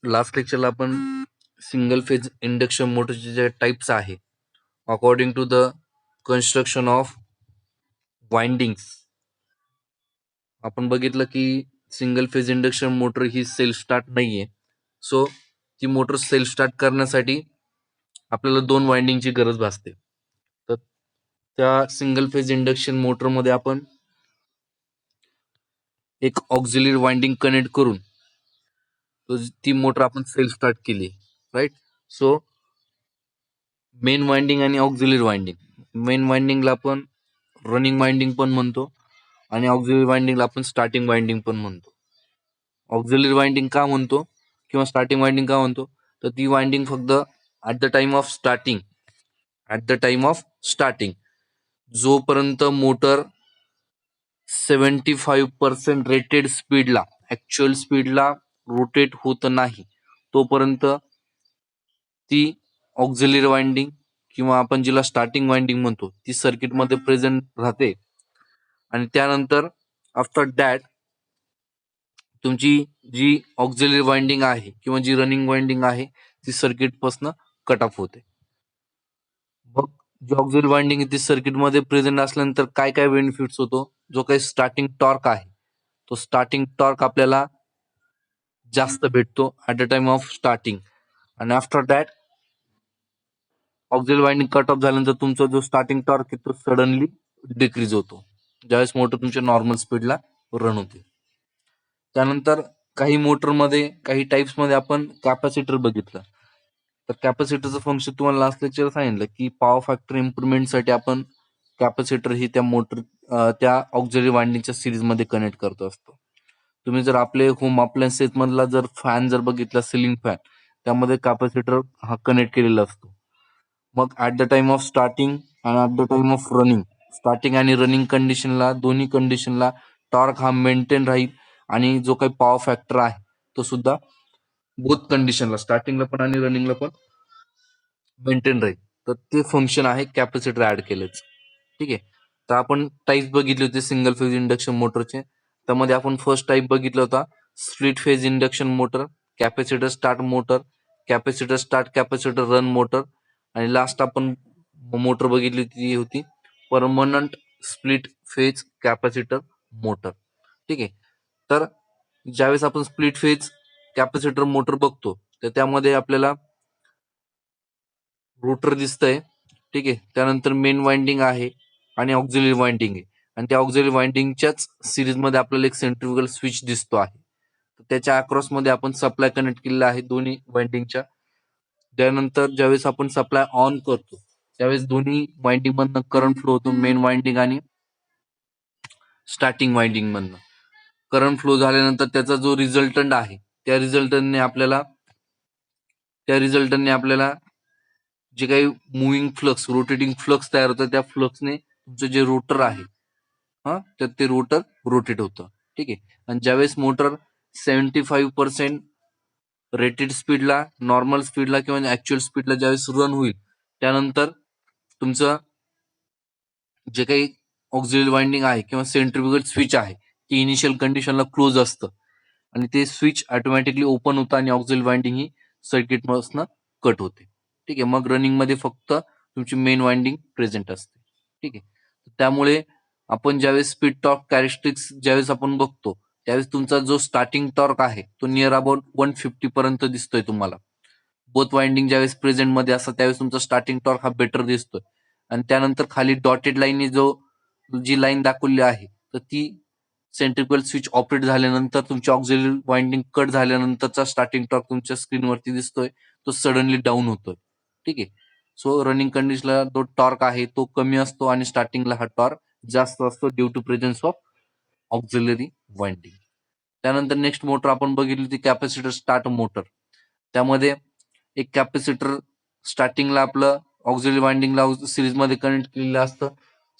Last लेक्चरला आपण single phase induction मोटरचे जे टाइप्स आहे according to the construction of windings आपण बघितलं की सिंगल फेज इंडक्शन मोटर ही सेल्फ स्टार्ट नाहीये. सो ती मोटर सेल्फ स्टार्ट करण्यासाठी आपल्याला 2 वाइंडिंगची गरज भासते. तर त्या सिंगल फेज इंडक्शन मोटरमध्ये आपण एक ऑक्झिलरी वाइंडिंग कनेक्ट करून ती मोटर आपण सेल्फ स्टार्ट केली, राईट. सो मेन वाइंडिंग आणि ऑक्झिलरी वाइंडिंग, मेन वाइंडिंगला आपण रनिंग वाइंडिंग पण म्हणतो आणि ऑक्झिलरी वाइंडिंगला आपण स्टार्टिंग वाइंडिंग पण म्हणतो. ऑक्झिलरी वाइंडिंग का म्हणतो किंवा स्टार्टिंग वाइंडिंग का म्हणतो, तर ती वाइंडिंग फक्त at the time of starting जोपर्यंत मोटर 75% रेटेड स्पीडला, ऍक्च्युअल स्पीडला रोटेट होत नाही तोपर्यंत ती ऑक्झिलरी वाइंडिंग किंवा आपण जिला स्टार्टिंग वाइंडिंग म्हणतो ती सर्किटमध्ये प्रेझेंट राहते. आणि त्यानंतर आफ्टर दॅट तुमची जी ऑक्झिलरी वाइंडिंग आहे किंवा जी रनिंग वाइंडिंग आहे ती सर्किटपासून कट ऑफ होते. मग जी ऑक्झिलरी वाइंडिंग ती सर्किटमध्ये प्रेझेंट असल्यानंतर काय काय बेनिफिट्स होतो, जो काही स्टार्टिंग टॉर्क आहे तो स्टार्टिंग टॉर्क आपल्याला जास्त भेटतो at the time of starting. आणि after that auxiliary winding cut off झाल्यानंतर तुमचा जो स्टार्टिंग टॉर्क आहे तो सडनली डिक्रीज होतो ज्यावेळेस मोटर तुमच्या नॉर्मल स्पीडला रन होते. त्यानंतर काही मोटरमध्ये काही टाइप्समध्ये आपण कॅपॅसिटर बघितलं. तर कॅपॅसिटरचं फंक्शन तुम्हाला लास्ट लेक्चर सांगितलं की पॉवर फॅक्टर इम्प्रुव्हमेंटसाठी आपण कॅपॅसिटर ही त्या मोटर त्या ऑक्झिलरी वाइंडिंगच्या सिरीजमध्ये कनेक्ट करतो असतो. तुम्ही जर आपले होम अप्लायन्सेस मधला जर फॅन जर बघितला, सिलिंग फॅन, त्यामध्ये कॅपॅसिटर हा कनेक्ट केलेला असतो. मग at the time of starting आणि at the time of running, starting आणि रनिंग कंडिशनला, दोन्ही कंडिशनला टॉर्क हा मेंटेन राहील आणि जो काही पॉवर फॅक्टर आहे तो सुद्धा बोथ कंडिशनला, स्टार्टिंगला पण आणि रनिंगला पण मेंटेन राहील. तर ते फंक्शन आहे कॅपॅसिटर ऍड केलंच. ठीक आहे. तर आपण टाईप बघितले होते सिंगल फेज इंडक्शन मोटरचे. त्यामध्ये आपण फर्स्ट टाईप बघितला होता split phase induction motor, capacitor start motor, capacitor start capacitor run motor, आणि लास्ट आपण मोटर बघितली ती होती permanent split phase capacitor motor. ठीक आहे. तर ज्यावेळेस आपण स्प्लिट फेज कॅपॅसिटर मोटर बघतो तर त्यामध्ये आपल्याला रोटर दिसतंय. ठीक आहे. त्यानंतर मेन वाइंडिंग आहे आणि ऑक्झिलरी वाइंडिंग आहे आणि त्या ऑक्झिलरी वाइंडिंगच्याच सिरीजमध्ये आपल्याला एक सेंट्रिफ्युगल स्विच दिसतो आहे. त्याच्या अक्रॉसमध्ये आपण सप्लाय कनेक्ट केलेला आहे दोन्ही वाइंडिंगच्या. त्यानंतर ज्यावेळेस आपण सप्लाय ऑन करतो त्यावेळेस दोन्ही वाइंडिंग मधनं करंट फ्लो होतो, मेन वाइंडिंग आणि स्टार्टिंग वाइंडिंग मधनं. करंट फ्लो झाल्यानंतर त्याचा जो रिझल्टंट आहे त्या रिझल्टंटने आपल्याला जे काही मुव्हिंग फ्लक्स, रोटेटिंग फ्लक्स तयार होतं, त्या फ्लक्सने तुमचं जे रोटर आहे तर ते रोटर रोटेट होतं. ठीक आहे. आणि ज्यावेळेस मोटर 75% रेटेड स्पीडला, नॉर्मल स्पीडला किंवा ऍक्च्युअल स्पीडला ज्यावेळेस रन होईल त्यानंतर तुमचं जे काही ऑक्झिलरी वाइंडिंग आहे किंवा सेंट्रिफ्युगल स्विच आहे ते इनिशियल कंडिशनला क्लोज असतं आणि ते स्विच ऑटोमॅटिकली ओपन होतं आणि ऑक्झिलरी वाइंडिंग ही सर्किटपासून कट होते. ठीक आहे. मग रनिंग मध्ये फक्त तुमची मेन वाइंडिंग प्रेझेंट असते. ठीक आहे. त्यामुळे आपण ज्यावेळेस स्पीड टॉर्क कॅरेक्टरिस्टिक्स ज्यावेळेस आपण बघतो त्यावेळेस तुमचा जो स्टार्टिंग टॉर्क आहे तो नियर अबाउट 150 पर्यंत दिसतोय तुम्हाला. बोथ वाइंडिंग ज्यावेळेस प्रेझेंट मध्ये असतात त्यावेळेस तुमचा स्टार्टिंग टॉर्क हा बेटर दिसतोय. आणि त्यानंतर खाली डॉटेड लाईनने जी लाईन दाखवली आहे तर ती सेंट्रिफ्युगल स्विच ऑपरेट झाल्यानंतर तुमची ऑक्झिलरी वाइंडिंग कट झाल्यानंतरचा स्टार्टिंग टॉर्क तुमच्या स्क्रीनवरती दिसतोय, तो सडनली डाऊन होतोय. ठीक आहे. सो रनिंग कंडिशनला तो टॉर्क आहे तो कमी असतो आणि स्टार्टिंगला हा टॉर्क जास्त असतो due to presence of auxiliary winding. त्यानंतर नेक्स्ट मोटर आपण बघितली ती कॅपॅसिटर स्टार्ट मोटर. त्यामध्ये एक कॅपॅसिटर स्टार्टिंगला आपलं ऑक्झिलरी वाइंडिंगला सिरीजमध्ये कनेक्ट केलेलं असतं.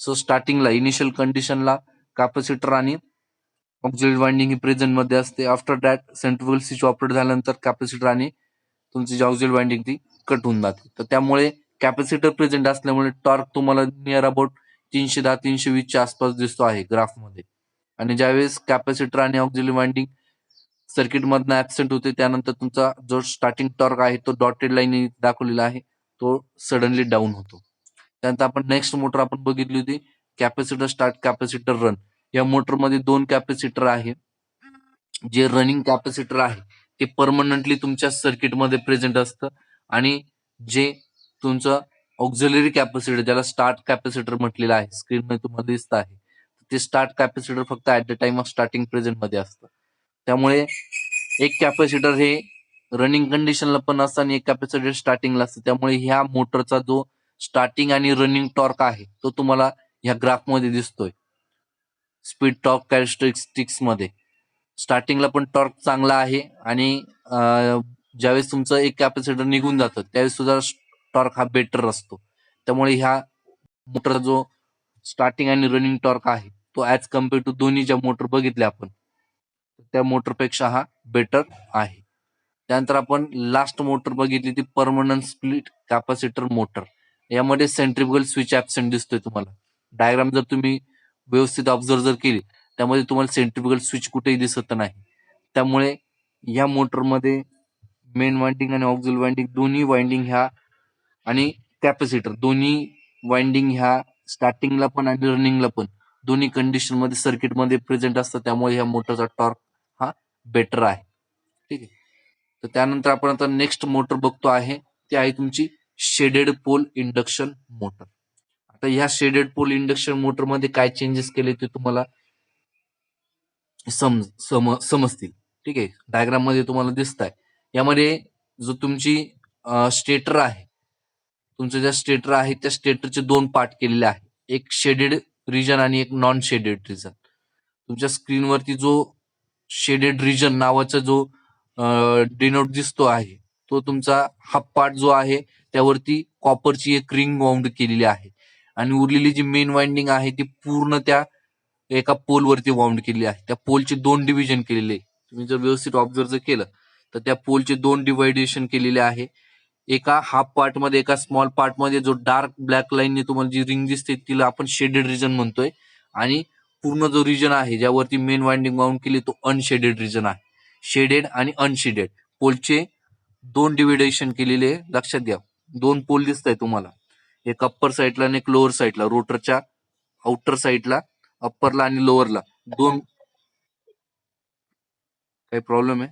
सो स्टार्टिंगला इनिशियल कंडिशनला कॅपॅसिटर आणि ऑक्झिलरी वाइंडिंग ही प्रेझेंट मध्ये असते. After that centrifugal switch operate झाल्यानंतर कॅपॅसिटर आणि तुमची जी ऑक्झिलरी वाइंडिंग ती कट होऊन जाते. तर त्यामुळे कॅपॅसिटर प्रेझेंट असल्यामुळे टॉर्क तुम्हाला नियर अबाउट 310-320 च्या आसपास दिसतो आहे ग्राफमध्ये. आणि ज्यावेळेस कॅपॅसिटर आणि ऑक्झिलरी वाइंडिंग सर्किट मधनं ऍबसेंट होते. त्यानंतर तुमचा जो स्टार्टिंग टॉर्क आहे तो डॉटेड लाईन दाखवलेला आहे, तो सडनली डाऊन होतो. त्यानंतर आपण नेक्स्ट मोटर आपण बघितली होती कॅपॅसिटर स्टार्ट, कॅपॅसिटर रन. या मोटरमध्ये 2 कॅपॅसिटर आहे. जे रनिंग कॅपॅसिटर आहे ते परमनंटली तुमच्या सर्किटमध्ये प्रेझेंट असतं आणि जे तुमचं ऑक्झिलरी कॅपॅसिटर, ज्याला स्टार्ट कॅपॅसिटर म्हटलेलं आहे, स्क्रीनमध्ये तुम्हाला दिसत आहे, ते स्टार्ट कॅपॅसिटर फक्त at the time of starting present मध्ये असतं. त्यामुळे एक कॅपॅसिटर हे रनिंग कंडिशनला पण असतं आणि एक कॅपॅसिटर स्टार्टिंगला असतं. त्यामुळे ह्या मोटरचा जो स्टार्टिंग आणि रनिंग टॉर्क आहे तो तुम्हाला ह्या ग्राफमध्ये दिसतोय. स्पीड टॉर्क कॅरेक्टरिस्टिक्स मध्ये स्टार्टिंगला पण टॉर्क चांगला आहे आणि ज्यावेळेस तुमचं एक कॅपॅसिटर निघून जातं त्यावेळेस सुद्धा टॉर्क हा बेटर असतो. त्यामुळे ह्या मोटरचा जो स्टार्टिंग आणि रनिंग टॉर्क आहे तो ऍज कम्पेअर टू दोन्ही ज्या मोटर बघितल्या आपण त्या मोटरपेक्षा हा बेटर आहे. त्यानंतर आपण लास्ट मोटर बघितली ती परमनंट स्प्लिट कॅपॅसिटर मोटर. यामध्ये सेंट्रिफ्युगल स्विच ऍबसेंट दिसतोय तुम्हाला. डायग्राम जर तुम्ही व्यवस्थित ऑब्झर्व जर केली त्यामध्ये तुम्हाला सेंट्रिफ्युगल स्विच कुठेही दिसत नाही. त्यामुळे या मोटरमध्ये मेन वाइंडिंग आणि ऑक्झिल वाइंडिंग दोन्ही वाइंडिंग ह्या आणि कॅपॅसिटर दोन्ही वाइंडिंग ह्या स्टार्टिंगला पण आणि रनिंगला पण दोन्ही कंडिशन मध्ये सर्किटमध्ये प्रेझेंट असतात. त्यामुळे ह्या मोटरचा टॉर्क हा बेटर आहे. ठीक आहे. तर त्यानंतर आपण आता नेक्स्ट मोटर बघतो आहे ती आहे तुमची शेडेड पोल इंडक्शन मोटर. आता ह्या शेडेड पोल इंडक्शन मोटर मध्ये काय चेंजेस केले ते तुम्हाला समजतील. ठीक आहे. डायग्राम मध्ये तुम्हाला दिसत आहे. यामध्ये जो तुमची स्टेटर आहे, तुमचं ज्या स्टेटर आहे त्या स्टेटरचे 2 पार्ट केलेले आहे. एक शेडेड रिजन आणि एक नॉन शेडेड रिजन. तुमच्या स्क्रीनवरती जो शेडेड रिजन नावाचा जो डिनोट दिसतो आहे तो तुमचा हा पार्ट जो आहे त्यावरती कॉपरची एक रिंग वाउंड केलेली आहे आणि उरलेली जी मेन वाइंडिंग आहे ती पूर्ण त्या एका पोलवरती वाउंड केलेली आहे. त्या पोलचे 2 डिव्हिजन केलेले. तुम्ही जर व्यवस्थित ऑब्झर्व जर केलं तर त्या पोलचे 2 डिव्हायडेशन केलेले आहे. एका हाफ पार्ट मध्ये, एका स्मॉल पार्ट मध्ये जो डार्क ब्लॅक लाईनने तुम्हाला जी रिंग दिसते तिला आपण शेडेड रिजन म्हणतोय आणि पूर्ण जो रिजन आहे ज्यावरती मेन वाइंडिंग वाउंड केली तो अनशेडेड रिजन आहे. शेडेड आणि अनशेडेड पोलचे 2 डिव्हिडेशन केलेले लक्षात घ्या. 2 पोल दिसत आहे तुम्हाला, एक अप्पर साईडला आणि एक लोअर साईडला, रोटरच्या आउटर साईडला अप्परला आणि लोअरला 2. काही प्रॉब्लेम आहे?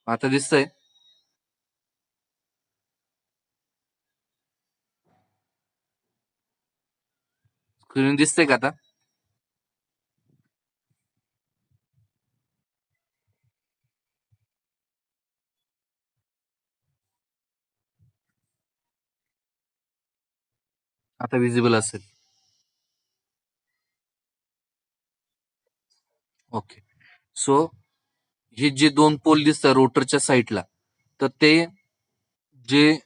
आता दिसतंय? स्क्रीन दिसतंय का आता? आता विजिबल असेल. ओके. सो हे जे 2 पोल दिसतात रोटरच्या साईडला, तर ते जे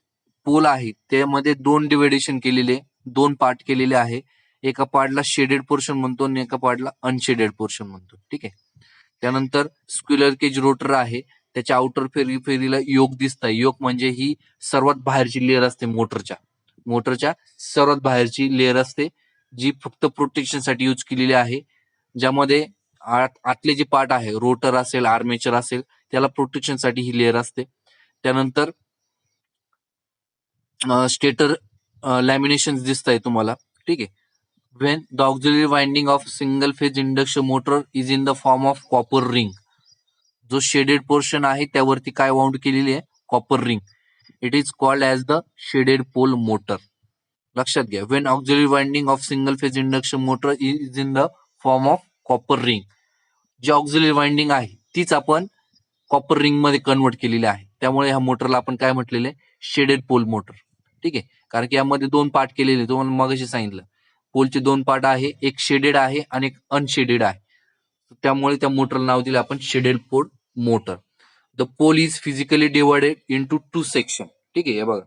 पोल आहे त्यामध्ये 2 डिव्हिडेशन केलेले, 2 पार्ट केलेले आहे. एका पार्टला शेडेड पोर्शन म्हणतो आणि एका पार्टला अनशेडेड पोर्शन म्हणतो. ठीक आहे. त्यानंतर स्क्युलर केज रोटर आहे, त्याच्या आउटर फेरीला योक दिसत आहे. योक म्हणजे ही सर्वात बाहेरची लेअर असते मोटरच्या सर्वात बाहेरची लेअर असते जी फक्त प्रोटेक्शनसाठी यूज केलेली आहे. ज्यामध्ये आतले जे पार्ट आहे, रोटर असेल, आर्मेचर असेल, त्याला प्रोटेक्शनसाठी ही लेअर असते. त्यानंतर स्टेटर लॅमिनेशन दिसत आहे तुम्हाला. ठीक आहे. when the auxiliary winding of single phase induction motor is in the form of copper ring. जो शेडेड पोर्शन आहे त्यावरती काय वाउंड केलेली आहे? Copper ring. It is called as the shaded pole motor. लक्षात घ्या. when auxiliary winding of single phase induction motor is in the form of copper ring. जी auxiliary winding आहे तीच आपण कॉपर रिंग मध्ये कन्वर्ट केलेली आहे. त्यामुळे ह्या मोटरला आपण काय म्हटलेलं आहे? Shaded pole motor. ठीक आहे. कारण की यामध्ये 2 पार्ट केलेले, तुम्हाला मगाशी सांगितलं. पोलचे 2 पार्ट आहे, एक शेडेड आहे आणि एक अनशेडेड आहे. त्यामुळे त्या मोटरला नाव दिलं आपण shaded pole motor. The pole is physically divided into 2 section. ठीक आहे. हे बघा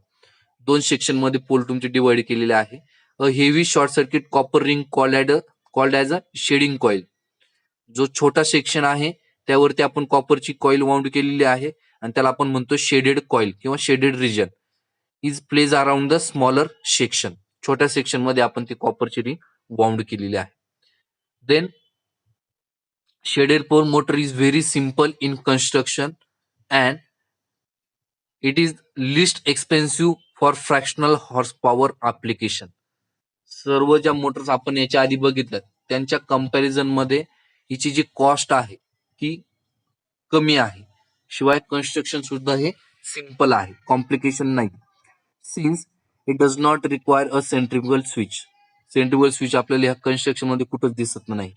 2 सेक्शन मध्ये पोल तुमचे डिवाइड केलेले आहे. A heavy short circuit copper ring called as a shading coil. जो छोटा सेक्शन आहे त्यावरती आपण कॉपरची कॉइल वाउंड केलेली आहे आणि त्याला आपण म्हणतो शेडेड कॉइल किंवा shaded region. Is place around the smaller section. छोट्या सेक्शन मध्ये आपण ती कॉपरची रिंग वाउंड केलेली आहे. Then shaded pole motor is very simple in construction and it is least expensive for fractional horse power application. सर्व ज्या मोटर्स आपण याच्या आधी बघितल्यात त्यांच्या कंपॅरिझन मध्ये हिची जी कॉस्ट आहे ती कमी आहे. शिवाय कन्स्ट्रक्शन सुद्धा हे सिम्पल आहे, कॉम्प्लिकेशन नाही. Since it does not require a centrifugal switch. Centrifugal switch आपल्याला ह्या कन्स्ट्रक्शन मध्ये कुठंच दिसत नाही.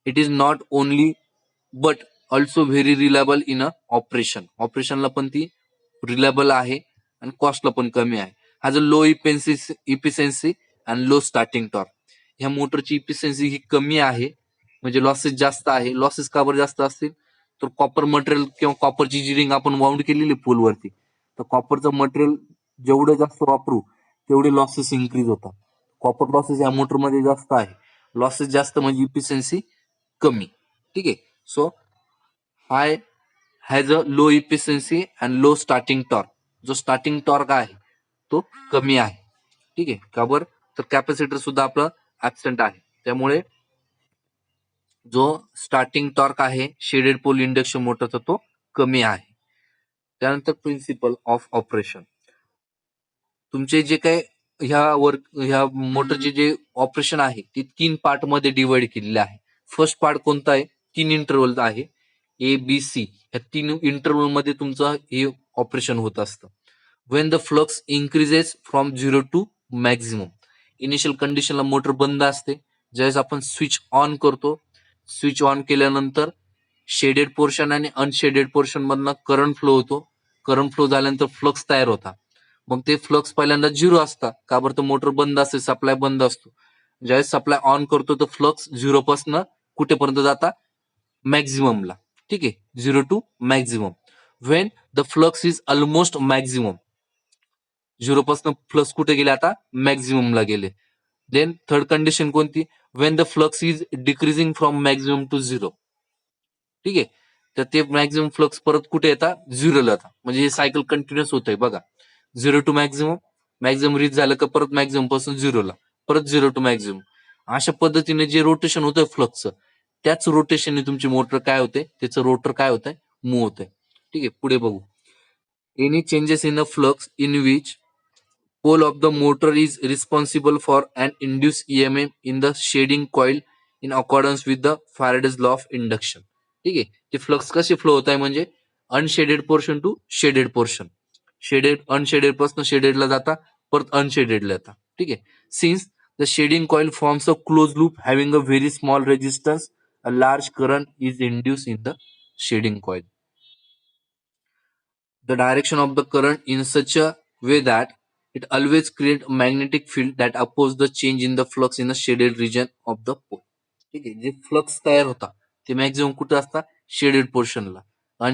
It is not only but also very reliable in a operation. ऑपरेशनला पण ती रिलायबल आहे आणि कॉस्टला पण कमी आहे. Has a low efficiency and low starting torque. ह्या मोटरची इफिशियन्सी ही कमी आहे, म्हणजे लॉसेस जास्त आहे. लॉसेस का बरं जास्त असतील तर कॉपर मटेरियल किंवा कॉपरची जी रिंग आपण वाउंड केलेली पोलवरती, तर कॉपरचं मटेरियल जेवढं जास्त वापरू तेवढे लॉसेस इन्क्रीज होतात. कॉपर लॉसेस या मोटरमध्ये जास्त आहे. लॉसेस जास्त म्हणजे इफिशियन्सी कमी. ठीक आहे. So high has a low efficiency and low starting torque. जो स्टार्टिंग टॉर्क आहे तो कमी आहे. ठीक आहे. का बरं तर कॅपॅसिटर सुद्धा आपलं ऍबसेंट आहे. त्यामुळे जो स्टार्टिंग टॉर्क आहे शेडेड पोल इंडक्शन मोटरचा तो कमी आहे. त्यानंतर प्रिन्सिपल ऑफ ऑपरेशन. तुमचे जे काही ह्या मोटरचे जे ऑपरेशन आहे ते 3 पार्ट मध्ये डिवाइड केलेले आहे. फर्स्ट पार्ट कोणता आहे? 3 इंटरव्हल आहे, ए बी सी. या 3 इंटरव्हल मध्ये तुमचं हे ऑपरेशन होत असतं. When the flux increases from 0 to maximum. Initial कंडिशनला मोटर बंद असते. ज्यावेळेस आपण स्विच ऑन करतो, स्विच ऑन केल्यानंतर शेडेड पोर्शन आणि अनशेडेड पोर्शन मधनं करंट फ्लो होतो. करंट फ्लो झाल्यानंतर फ्लक्स तयार होता. मग ते फ्लक्स पहिल्यांदा 0 असतात. का बरं तर मोटर बंद असते, सप्लाय बंद असतो. ज्यावेळेस सप्लाय ऑन करतो तर फ्लक्स 0 पासून कुठेपर्यंत जाता? मॅक्झिममला. ठीक आहे. 0 to maximum. When the flux is almost maximum. 0 पासून फ्लक्स कुठे गेले आता? मॅक्झिममला गेले. देन थर्ड कंडिशन कोणती? When the flux is decreasing from maximum to 0. ठीक आहे. तर ते मॅक्झिमम फ्लक्स परत कुठे येतात? 0ला येतात. म्हणजे हे सायकल कंटिन्युअस होत आहे बघा. 0 टू मॅक्झिमम, मॅक्झिमम रीच झालं का परत मॅक्झिमम पासून 0ला, परत 0 टू मॅक्झिमम. अशा पद्धतीने जे रोटेशन होतंय फ्लक्सचं, त्याच रोटेशनने तुमची मोटर काय होते? त्याचं रोटर काय होतंय? मूव्ह होतंय. ठीक आहे. पुढे बघू. Any changes in the flux in which pole of the motor is responsible for an induced EMF in the shading coil in accordance with the Faraday's law of induction. ठीक आहे. ते फ्लक्स कसे flow होत आहे म्हणजे unshaded portion to shaded portion. Shaded unshaded पासून शेडेडला जाता, परत अनशेडेडला येतात. ठीक आहे. Since the shading coil forms a close loop having a very small resistance, a large current is induce in the shading coil. The direction of the current in such a way that it always creates a magnetic field that opposes the change in the flux in the shaded region of the pole. ठीक आहे. जे flux तयार होता ते maximum कुठे असतात? Shaded पोर्शनला.